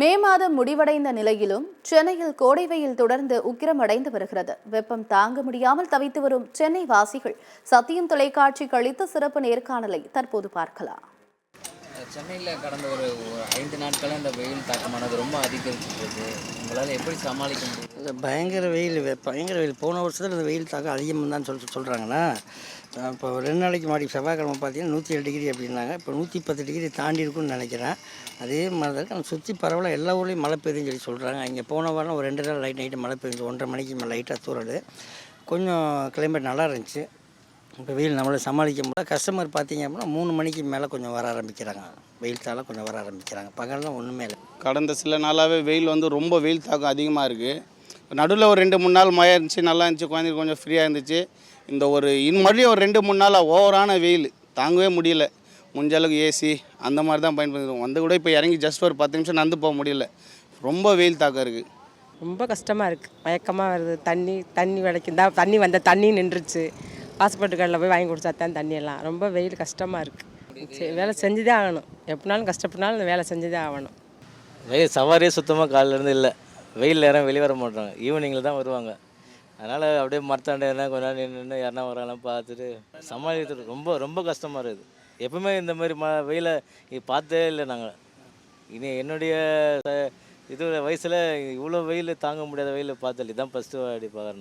மே மாதம் முடிவடைந்த நிலையிலும் சென்னையில் கோடை வெயில் தொடர்ந்து உக்கிரமடைந்து வருகிறது. வெப்பம் தாங்க முடியாமல் தவித்து வரும் சென்னை வாசிகள் சத்தியம் தொலைக்காட்சிக்கு அளித்த சிறப்பு நேர்காணலை தற்போது பார்க்கலாம். சென்னையில் கடந்த ஒரு 5 நாட்களாக இந்த வெயில் தாக்கமானது ரொம்ப அதிகரிச்சிருக்கு. உங்களால் எப்படி சமாளிக்க முடியும்? பயங்கர வெயில் போன வருஷத்தில் இந்த வெயில் தாக்கம் அதிகமாக தான் சொல்கிறாங்கன்னா, இப்போ 2 நாளைக்கு முன்னாடி செவ்வாய்க்கிழமை பார்த்தீங்கன்னா 107 டிகிரி அப்படின்னாங்க. இப்போ 110 டிகிரி தாண்டி இருக்குன்னு நினைக்கிறேன். அதே மாதிரி தான் இருக்குது. ஆனால் சுற்றி பரவலாக எல்லா ஊர்லேயும் மழை பெய்யுதுன்னு சொல்கிறாங்க. இங்கே போன வாரம் ஒரு 2 நாள் நைட்டு மழை பெய்ஞ்சு 1:30 மணிக்கு மேலே லைட்டாக தூரல். கொஞ்சம் கிளைமேட் நல்லா இருந்துச்சு. இப்போ வெயில் நம்மளை சமாளிக்க முடியல. கஸ்டமர் பார்த்தீங்க அப்படின்னா 3 மணிக்கு மேலே கொஞ்சம் வர ஆரம்பிக்கிறாங்க. வெயில் தாள கொஞ்சம் வர ஆரம்பிக்கிறாங்க. பகல்லாம் ஒன்றுமே இல்லை. கடந்த சில நாளாகவே வெயில் ரொம்ப வெயில் தாக்கம் அதிகமாக இருக்குது. நடுவில் ஒரு 2-3 நாள் மழை இருந்துச்சு, நல்லா இருந்துச்சு, குழந்தைங்க கொஞ்சம் ஃப்ரீயாக இருந்துச்சு. இந்த மறுபடியும் ஒரு 2-3 நாளாக ஓவரான வெயில் தாங்கவே முடியல. முடிஞ்ச அளவுக்கு ஏசி அந்த மாதிரி தான் பயன்படுத்துவோம். வந்து கூட இப்போ இறங்கி ஜஸ்ட் ஒரு 10 நிமிஷம் நடந்து போக முடியல. ரொம்ப வெயில் தாக்கம் இருக்குது. ரொம்ப கஷ்டமாக இருக்குது. மயக்கமாக வருது. தண்ணி விடைக்குந்தா தண்ணி நின்றுச்சு. பாஸ்போர்ட் கார்டில் போய் வாங்கி கொடுத்தா தான் தண்ணியெல்லாம். ரொம்ப வெயில் கஷ்டமாக இருக்குது. வேலை செஞ்சு தான் ஆகணும். எப்படினாலும் கஷ்டப்பட்டாலும் இந்த வேலை செஞ்சு தான் ஆகணும். வெயில் சவாரியே சுத்தமாக காலையிலேருந்து இல்லை. வெயில் யாரும் வெளியே வர மாட்டாங்க, ஈவினிங்கில் தான் வருவாங்க. அதனால் அப்படியே மரத்தாண்ட கொஞ்ச நேரம் நின்று யாருனா வராங்களாம் பார்த்துட்டு சமாளிக்கிறது ரொம்ப ரொம்ப கஷ்டமாக இருக்குது. எப்பவுமே இந்த மாதிரி வெயிலை பார்த்தே இல்லை நாங்கள். இனி என்னுடைய இது வயசில் இவ்வளோ வெயில் தாங்க முடியாத வெயில் பார்த்தல இதுதான் ஃபஸ்ட்டு அடி பார்க்குறேன்.